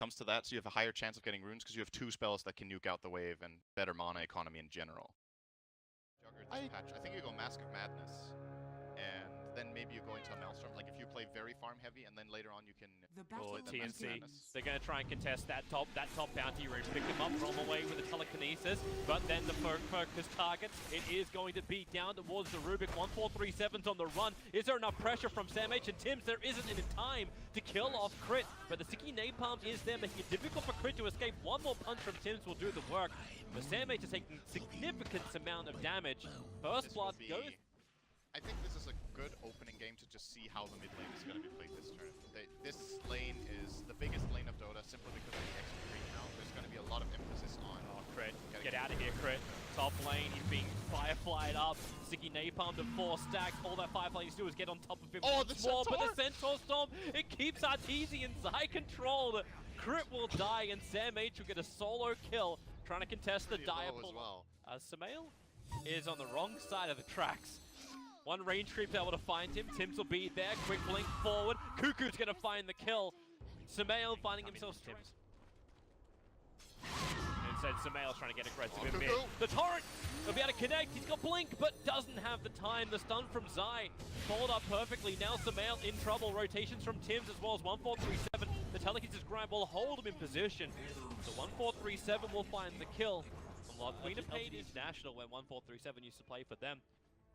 comes to that, so you have a higher chance of getting runes because you have 2 spells that can nuke out the wave and better mana economy in general. I think you go Mask of Madness, and then maybe you go into a Maelstrom. Like if you play very farm heavy, and then later on you can Or go the Mask of TNC. Madness. They're going to try and contest that top bounty room. Pick him up from away with the telekinesis, but then the focus target, it is going to be down towards the Rubik. 1437's on the run. Is there enough pressure from Sam H and Tims? There isn't in time to kill off Crit, but the sticky napalm is there, making it difficult for Crit to escape. One more punch from Tims will do the work, but Sam H is taking significant amount of damage. First blood goes. I think this is a good opening game to just see how the mid lane is going to be played this turn. This lane is the biggest lane of Dota simply because of the extra creep now. There's going to be a lot of emphasis on... Oh, Crit. Get out of here, Crit. Top lane, he's being fireflied up. Sticky napalm to 4 stacks. All that firefly needs to do is get on top of him once more. But the Centaur Storm, it keeps Arteezy and Zai controlled. Crit will die and Sam H will get a solo kill, trying to contest the dire pull. Well. Samael is on the wrong side of the tracks. One range creep's able to find him. Tims will be there. Quick blink forward. Cuckoo's going to find the kill. Samael finding himself Tims. Instead, Samael's trying to get aggressive in mid. The torrent will be able to connect. He's got blink, but doesn't have the time. The stun from Zai followed up perfectly. Now Samael in trouble. Rotations from Tims as well as 1437. The telekinesis grind will hold him in position. So 1437 will find the kill. Queen of Pain is national when 1437 used to play for them.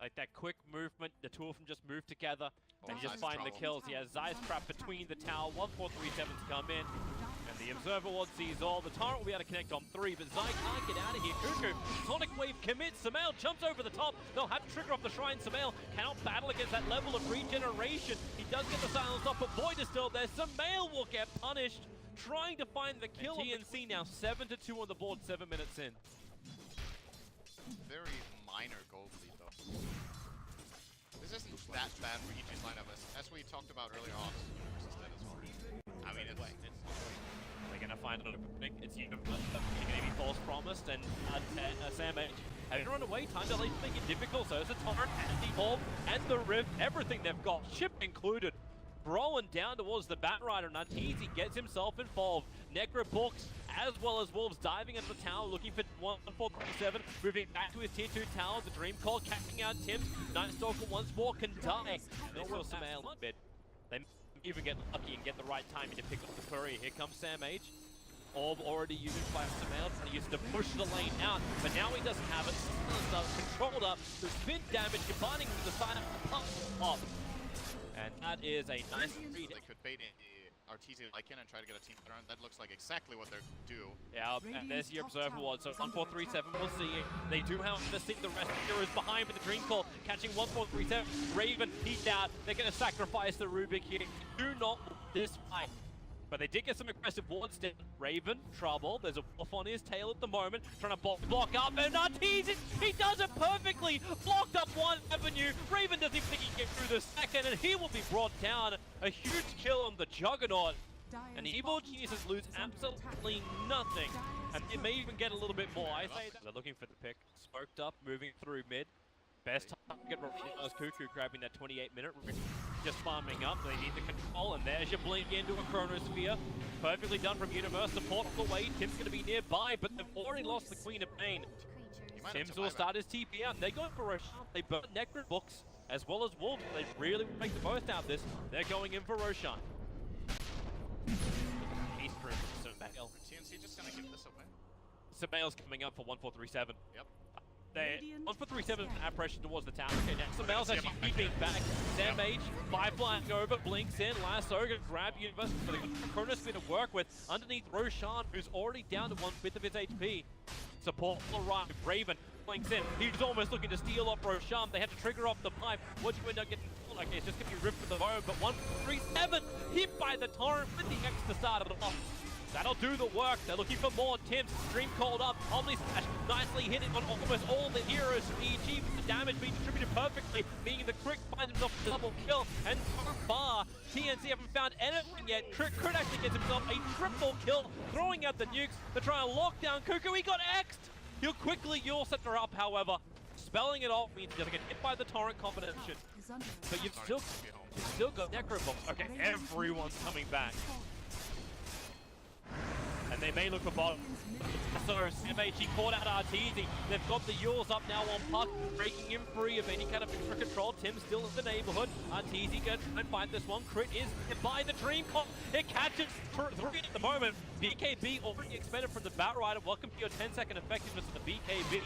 Like that quick movement, the two of them just move together and just find the kills. He has Zai's trap between the tower, 1437's come in, and the Observer Ward sees all. The Torrent will be able to connect on 3, but Zai can't get out of here. Cuckoo, Sonic Wave commits, Samael jumps over the top. They'll have to trigger off the Shrine. Samael cannot battle against that level of regeneration. He does get the silence off, but Void is still there. Samael will get punished, trying to find the kill. TNC now 7-2 on the board, 7 minutes in. Very minor gold lead though. This isn't that bad for each lineup as we talked about earlier on. Versus that as well. I mean, they're gonna find an opening. It's Universe. They're gonna be false promised, and Sam H having run away. Time to make it difficult. So it's a Torrent and the Orb and the Rift. Everything they've got, ship included. Rolling down towards the Batrider, and Arteezy gets himself involved. Necro Books, as well as Wolves, diving into the tower, looking for 1437, moving back to his tier 2 tower. The Dream Call catching out Tims. Night Stalker once more can die. They will Samael in mid. They even get lucky and get the right timing to pick up the Courier. Here comes Sam H. Orb already used by Samael, trying to use it to push the lane out, but now he doesn't have it. Controlled up, the spin damage combining with the side of the pump off. And that is a nice read. They could bait in Arteezy Lycan and try to get a team turn. That looks like exactly what they're due. Yeah, and there's the Observer Ward. So 1437 we'll see it. They do have to see the rest of heroes behind with the Dream Call, catching 1437. Raven, he's out. They're going to sacrifice the Rubik here. Do not lose this fight. But they did get some aggressive wards down. Raven, trouble. There's a wolf on his tail at the moment, trying to block up, and Arteezy, he does it perfectly! Blocked up one avenue. Raven doesn't even think he can get through the second, and he will be brought down. A huge kill on the Juggernaut. And the Evil Geniuses lose absolutely nothing. And it may even get a little bit more. I say that. They're looking for the pick. Smoked up, moving through mid. Best target was Cuckoo grabbing that 28-minute. Just farming up, they need the control, and there's your blink into a Chronosphere. Perfectly done from Universe, the port away. Tim's going to be nearby, but they've already lost the Queen of Pain. Tims will start his TP out. They go for Roshan. They burn Necro Books as well as Wolves. They really make the most out of this. They're going in for Roshan. He's through from Samael. TNC just going to give this away. Samael's coming up for 1437. Yep. 1437 at pressure towards the tower. Okay, now Samael's actually keeping back. Sam H, 5 flying over, blinks in. Lasso gonna grab Universe for the Chronosphere to work with. Underneath Roshan, who's already down to 1/5 of his HP. Support will arrive. Raven blinks in. He's almost looking to steal off Roshan. They have to trigger off the pipe. What you end up getting? Okay, it's just gonna be ripped with the bow, but 1437 hit by the Torrent with the X to start it off. That'll do the work. They're looking for more. Tims, Dream called up. Omni Slash nicely hitting on almost all the heroes from EG. The damage being distributed perfectly, meaning the Crit finds himself a double kill. And so far, TNC haven't found anything yet. Crit actually gets himself a triple kill, throwing out the nukes. They're trying to lock down Cuckoo. He got X'd. He'll quickly Yule set her up, however. Spelling it off means he doesn't get hit by the Torrent combination. But you've still got Necro Books. Okay, everyone's coming back. and they may look for bottom. So CMHG caught out Arteezy. They've got the Yules up now on puck, breaking him free of any kind of extra control. Tim still in the neighborhood. Arteezy gonna try and fight this one. Crit is hit by the Dream Cop. It catches three at the moment. BKB already expended from the Batrider. Welcome to your 10-second effectiveness of the BKB.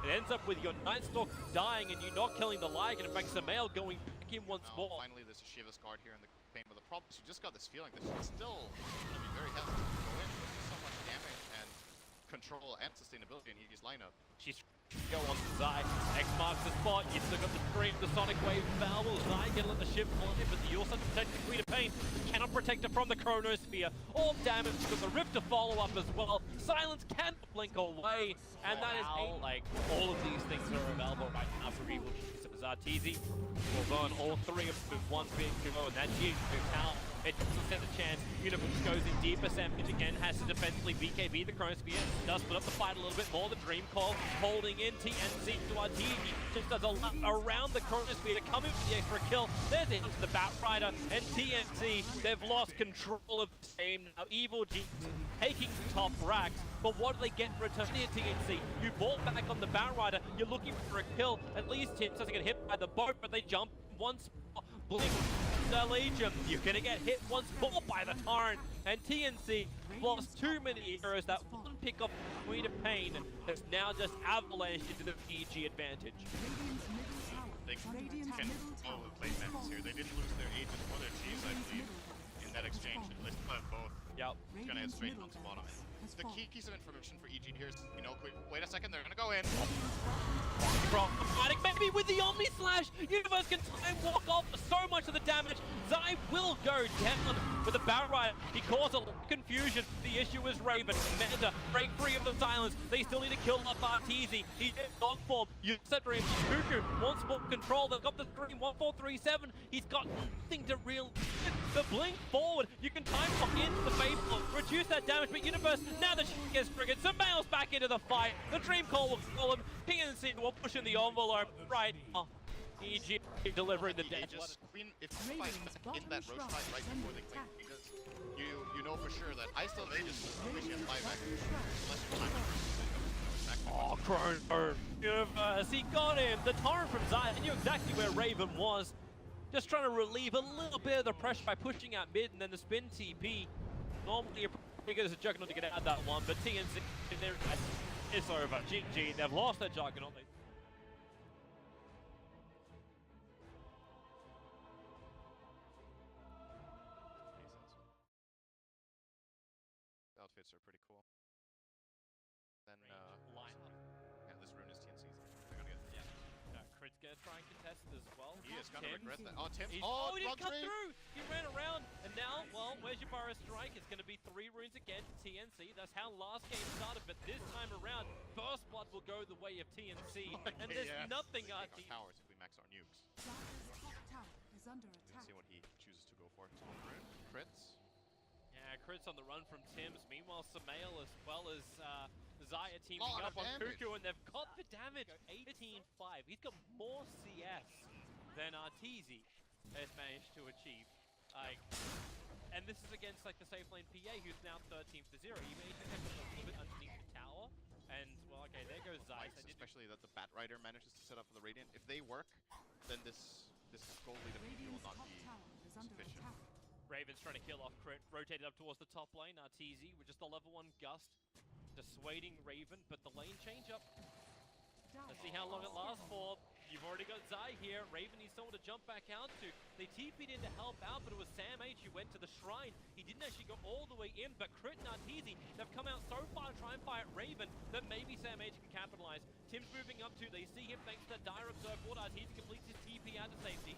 It ends up with your Nightstalk dying and you not killing the Lycan. In fact, Samael going back in once more. Finally, there's a Shiva's guard here in the paint, but the problem is you just got this feeling that she's still going to be very hesitant to go in. There's so much damage and control and sustainability in EG's lineup. She's go on to Zai. X marks the spot. You still got the Scream, the Sonic Wave Valve. Zai can let the ship fly, but you also protect the Queen of Pain. Cannot protect her from the Chronosphere. All damage with the Rift to follow up as well. Silence can blink away, and that is like all of these things are available right now for Evil Genius. Arteezy will burn all three of them with one big go, and that G tower. It doesn't stand a chance. Universe goes in deeper. Samage again has to defensively BKB the Chronosphere. Does split up the fight a little bit more. The Dream Call holding in TNC to Arteezy. Just does a lot around the Chronosphere to come in for the extra kill. There's it into the Batrider and TNC. They've lost control of the game now. Evil G taking top racks. But what do they get in return here, TNC? You ball back on the Batrider. You're looking for a kill. At least Tim doesn't get hit by the boat, but they jump once more. Blink the Legion. You're gonna get hit once more by the Torrent. And TNC lost too many heroes. That one pick off Queen of Pain has now just avalanched into the PG advantage. They can play Menace here. They didn't lose their Aegis or their Chiefs, I believe, in that exchange. They still have both. Yep. It's gonna head straight onto bottom. The key piece of information for EG here is, you know, wait a second, they're gonna go in. Problematic, maybe with the Omni Slash, Universe can time walk off so much of the damage. Zai will go down with the Batrider. He caused a lot of confusion. The issue is Raven. Manda break free of the silence. They still need to kill off Arteezy. He's in dog form. Dream. Cuckoo wants more control. They've got the Scream 1437. He's got nothing to real. The blink forward. You can time walk into the Faithful, reduce that damage, but Universe, now that she gets triggered, Samael's back into the fight. The Dream Call will call him. PNC will push in the envelope right now. EG delivering the death. If you fight in that roach fight right before the Queen, because you know for sure that I still have Aegis, unless you have 5 actions, unless you time it. Oh, Chrono! Universe, he got him! The Torrent from Zai, he knew exactly where Raven was. Just trying to relieve a little bit of the pressure by pushing out mid, and then the spin TP. Normally, you get as a Juggernaut to get out of that one, but TNC, it's over. GG, they've lost their Juggernaut. The outfits are pretty cool. Then, line up. yeah, this rune is TNC's. They're gonna get Yeah. Crit's gonna try and contest it as well. He is gonna regret that. Oh, He didn't cut through! He ran around, and now, well, where's your Burrow Strike? It's gonna be 3 runes again to TNC. That's how last game started, but this time around, First Blood will go the way of TNC, and there's nothing towers if we max our nukes. Let's see what he chooses to go for. Rune, crits. Yeah, crits on the run from Tims. Meanwhile, Samael as well as Zaya teaming up on damage. Cuckoo, and they've got the damage. 18-5. He's got more CS than Arteezy has managed to achieve. And this is against like the safe lane PA, who's now 13 for 0. He managed to catch a little bit underneath the tower, and well, okay, there goes Zai. Especially that the Batrider manages to set up for the Radiant. If they work, then this gold leader will not be sufficient. Raven's trying to kill off Crit, rotated up towards the top lane. Arteezy with just the level 1 gust, dissuading Raven, but the lane change up. Let's see how long it lasts for. You've already got Zai here. Raven needs someone to jump back out to. They TP'd in to help out, but it was Sam H who went to the shrine. He didn't actually go all the way in, but Crit and Arteezy, they've come out so far to try and fight Raven that maybe Sam H can capitalize. Tim's moving up too. They see him thanks to that dire observe board. Arteezy completes his TP out to safety.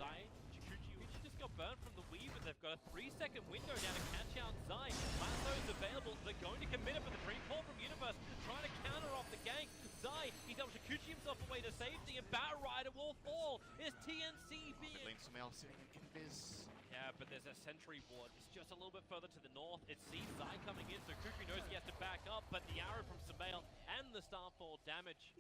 Zai, Chikuchi just got burned from the weave, but they've got a 3-second window now to catch out Zai. Lasso's available. They're going to commit it for the Dream Call from Universe, trying to counter off the gank. Zai, he's able to Chikuchi himself away to safety, and Batrider will fall. Is TNC being... Lane Samael sitting in invis. Yeah, but there's a sentry ward. It's just a little bit further to the north. It sees Zai coming in, so Cuckoo knows he has to back up, but the arrow from Samael and the Starfall damage.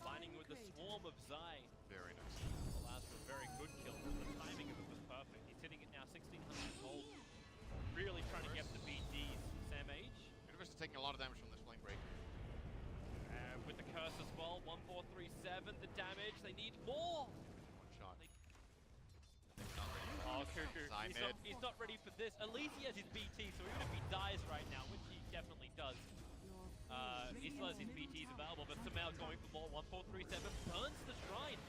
Finding with the swarm of Zai. Very nice. Allows for a very good kill. The timing of it was perfect. He's hitting it now 1600 gold. Really trying to get the BDs. Sam H lot of damage from this flame break. With the curse as well, 1437, the damage, they need more! One shot. Oh, Cuckoo, Zai he's not ready for this. At least he has his BT, so even if he dies right now, which he definitely does, he still has his BTs available, but Samel going for more. 1437 burns the shrine.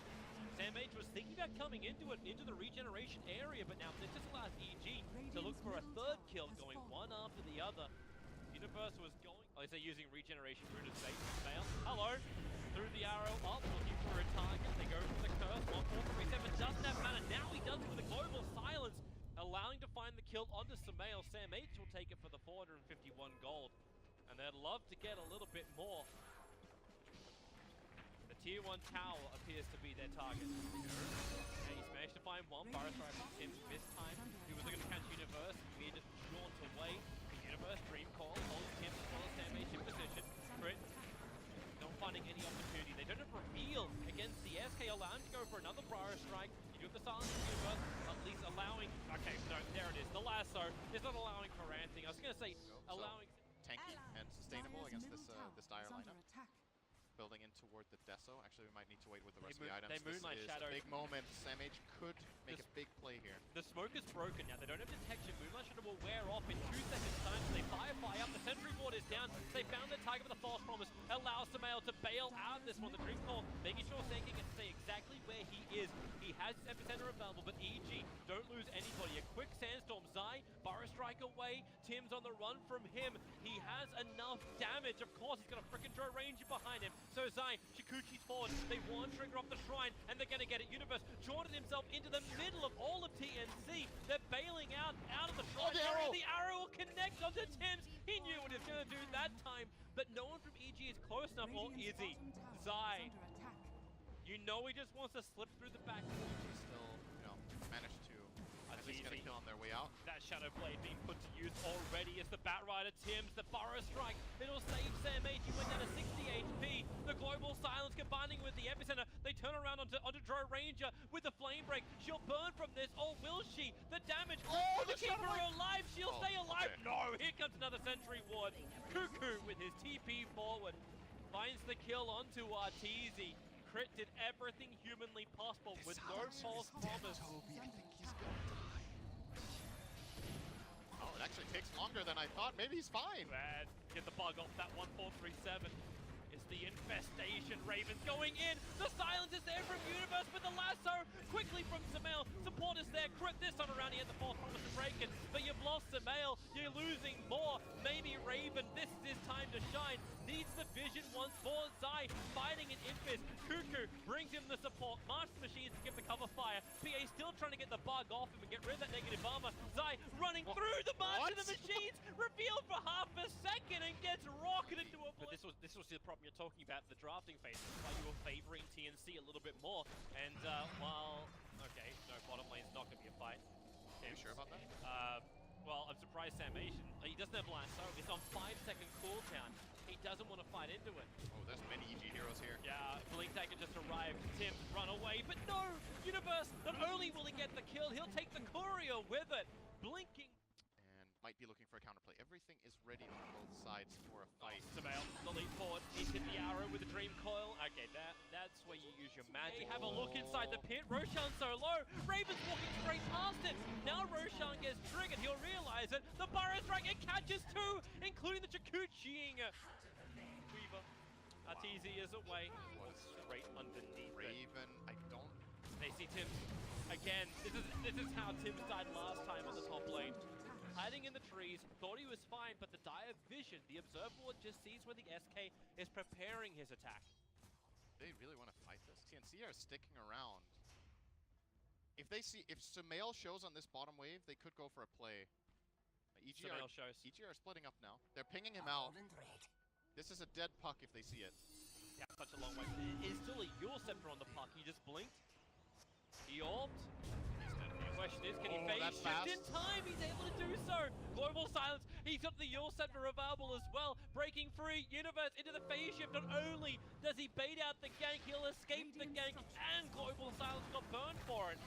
Sam H was thinking about coming into the regeneration area, but now this just allows EG to look for a third kill, going one after the other. Universe was going, like I say, using regeneration rune as bait. Samel, hello! Through the arrow up, looking for a target. They go for the curse. 1437 doesn't have mana. Now he does it with a global silence, allowing to find the kill onto Samel. Sam H will take it for the 451 gold. And they'd love to get a little bit more. The tier 1 tower appears to be their target. And he's managed to find one. Burrow tries from Tim this time. He was looking to catch Universe. He just jaunt away. The Universe Dream Call holds Tim as well as Sam H in position. Crit. Not finding any opportunity. They don't have reveal against the SK, allow him to go for another Burrow strike. You do have the silence of the Universe, at least allowing. Okay, no, there it is. The lasso is not allowing for anything. I was going to say, allowing. Tanky and sustainable against this dire lineup. Building in toward the Deso. Actually, we might need to wait with the rest of the items. They Moonlight this is Shadow. a big moment. Sam H could make a big play here. The smoke is broken now. They don't have detection. Moonlight Shadow will wear off in 2 seconds time. So they fire up. The sentry ward is down. They found the target with the false promise. Allows Samael to bail out this one. The Dream Call making sure Senki can say exactly where he is. He has his epicenter available, but EG don't lose anybody. A quick sandstorm. Zai, Burrow strike away. Tim's on the run from him. He has enough damage. Of course, he's got a freaking Joe Ranger behind him. So Zai, Shikuchi's forward. They want trigger off the shrine, and they're going to get it. Universe jaunted himself into the middle of all of TNC. They're bailing out of the shrine. The arrow will connect onto Tim's. He knew what he was going to do that time, but no one from EG is close enough. Or is he? Zai. You know he just wants to slip through the back. He still, managed to at least get a kill on their way out. That Shadow Blade being put to use already as the Bat Rider Tim's, the Burrow strike. It'll save Sam H. He went down to 60 HP. The global silence combining with the epicenter. They turn around onto Drow Ranger with the flame break. She'll burn from this, or will she? The damage to keep her alive. She'll stay alive. Okay. No, here comes another sentry ward. Cuckoo with his TP forward finds the kill onto Arteezy. Crit did everything humanly possible with no false promise. Toby, I think he's gonna die. Oh, it actually takes longer than I thought. Maybe he's fine. Bad. Get the bug off that 1437. It's the infestation. Ravens going in. The silence is there from Universe with the lasso. Quickly from Samel. Support is there. Crit this time around. He had the false promise to break it. But you've lost Samel. You're losing more. Maybe Raven. This is his time to shine. Needs the vision once more. Zai fighting an Infest. Cuckoo brings him the support. Marks the machines to give the cover fire. PA still trying to get the bug off him and get rid of that negative armor. Zai running through the march of the machines. Revealed for half a second and gets rocketed to a blade. But this was the problem you're talking about, the drafting phase. That's why you were favoring TNC a little bit more. And while, okay, no, bottom lane's not going to be a fight. Are you sure about that? Well, I'm surprised Sam Asian. He doesn't have lasso. It's on 5-second cooldown. He doesn't want to fight into it. Oh, there's many EG heroes here. Yeah, Blink Dagger just arrived. Tim run away, but no! Universe, not only will he get the kill, he'll take the courier with it. Blinking. And might be looking for a counterplay. Everything is ready on both sides for a fight. Samel, the lead forward. He's hit the arrow with the Dream Coil. Okay, that's where you use your magic. Have a look inside the pit. Roshan so low. Raven's walking straight past it. Now Roshan gets triggered. He'll realize it. The Burrow strike, it catches two, including the Chikuchiing. Weaver. Arteezy is away. Straight underneath Raven, I don't... They see Tim. Again, this is how Tim died last time on the top lane. Hiding in the trees, thought he was fine, but the dire vision, the observer just sees where the SK is preparing his attack. They really want to fight this. TNC are sticking around. If Sumail shows on this bottom wave, they could go for a play. EG are splitting up now. They're pinging him out. This is a dead puck if they see it. Yeah, such a long way. It is still a Yule Scepter on the puck. He just blinked. He orbed. The question is, can he phase shift in time? He's able to do so. Global silence. He's got the Yule Scepter available as well. Breaking free. Universe into the phase shift. Not only does he bait out the gank, he'll escape the gank, and Global silence got burned for it.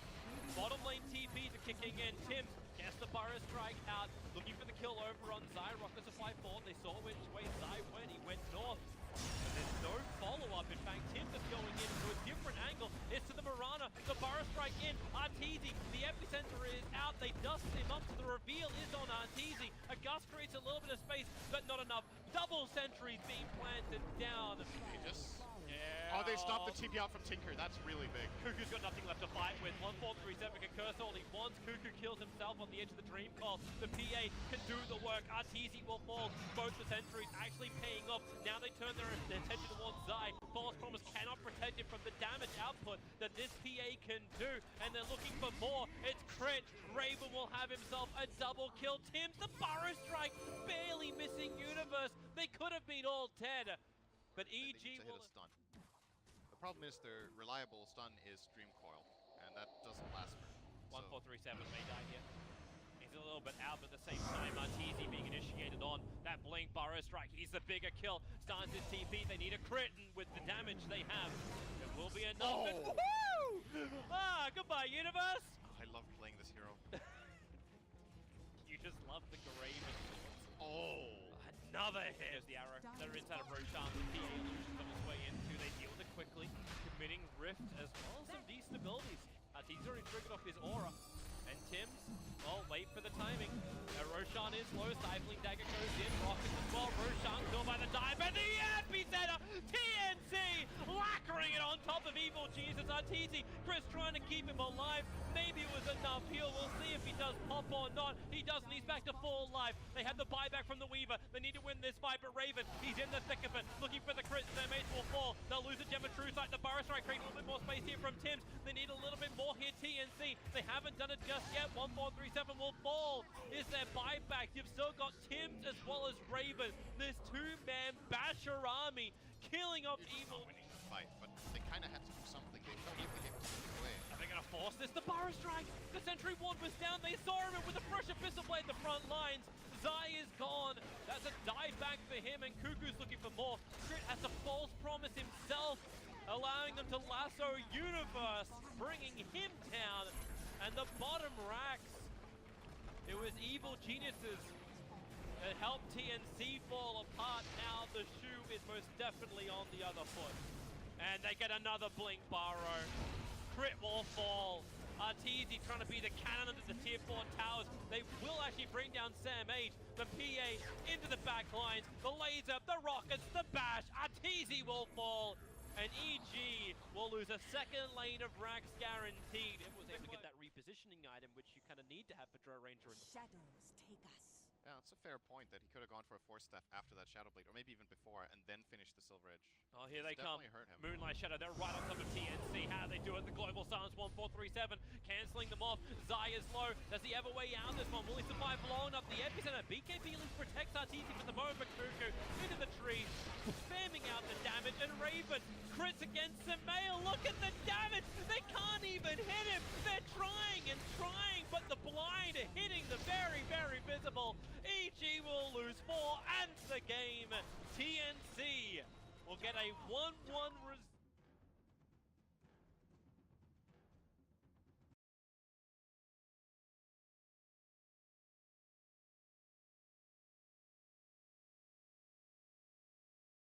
Bottom lane TPs are kicking in. Tim gets the Burrow strike out, looking for the kill over on Zai. Rockets a 5-4. They saw which way Zai went. He went north. But there's no follow-up. In fact, Tim is going into a different angle. It's to the Mirana. The Burrow strike in. Arteezy, the epicenter is out. They dust him up, so the reveal is on Arteezy. A gust creates a little bit of space, but not enough. Double sentries being planted down. Aegis. Yeah. Oh, they stopped the TP out from Tinker. That's really big. Cuckoo's got nothing left to fight with. 1437 can curse all he wants. Cuckoo kills himself on the edge of the Dream Call. The PA can do the work. Arteezy will fall. Both the sentries actually paying off. Now they turn their attention towards Zai. False Promise cannot protect him from the damage output that this PA can do. And they're looking for more. It's crit. Raven will have himself a double kill. Tim's the Burrow strike. Barely missing Universe. They could have been all 10. But They EG need to hit will... a stun. The problem is their reliable stun is Dream Coil, and that doesn't last for 1437 may die here. He's a little bit out, but at the same time, Arteezy being initiated on that Blink Burrow strike. He's the bigger kill. Starts his TP. They need a crit, and with the damage they have, it will be enough. Oh! Woohoo! Ah, goodbye, Universe! Oh, I love playing this hero. You just love the Graven. Oh! Another hit. There's the arrow. They're inside of Roshan. The PA illusions on his way into. They deal with it quickly, committing Rift as well as some decent abilities. He's already triggered off his aura. And Tim's, well, wait for the timing. Roshan is low, Stifling Dagger goes in, Rockets as well. Roshan killed by the dive, and the epicenter! TNC lacquering it on top of Evil Jesus. Arteezy, Chris trying to keep him alive. Maybe it was enough heal. We'll see if he does pop or not. He doesn't. He's back to full life. They had the buyback from the Weaver. They need to win this fight, but Raven, he's in the thick of it, looking for the crit. Their mates will fall. They'll lose a Gem of True Sight. The Burrow strike creating a little bit more space here from Tim's. They need a little bit more here, TNC. They haven't done it just yet. 1437 will fall. Is their buyback? You've still got Tim's as well as Raven. This two-man basher army killing off Evil. Not winning the fight, but they kind of had to do something. They don't even give something away. Are they going to force this? The Burrow strike! The Sentry Ward was down. They saw him with a fresh Abyssal Blade in the front lines. Zai is gone. That's a dive back for him, and Cuckoo's looking for more. Crit has a false promise himself, allowing them to lasso Universe, bringing him down. And the bottom racks, it was Evil Geniuses that helped TNC fall apart. Now the shoe is most definitely on the other foot. And they get another Blink Burrow. Crit will fall. Arteezy trying to be the cannon under the tier 4 towers. They will actually bring down Sam H. The PA into the back lines. The laser, the rockets, the bash. Arteezy will fall. And EG will lose a second lane of racks guaranteed. It was able to get that repositioning item, which you kind of need to have for Drow Ranger. Shadows take us. Yeah, it's a fair point that he could have gone for a Force Staff after that Shadow Blade, or maybe even before, and then finished the Silver Edge. Oh, here they come. Hurt him. Moonlight Shadow, they're right on top of TNC. How do they do it? The Global Silence 1437, cancelling them off. Zai is low. Does he have a way out this one? Will he survive long enough? The epicenter, BKB Link protects Arteezy for the moment, but Cuckoo into the tree, spamming out the damage, and Raven crits against Semail. Look at the damage! They can't even hit him! They're trying and trying, but the blind hitting the very, very visible. EG will lose 4 and the game. TNC will get a 1-1 result.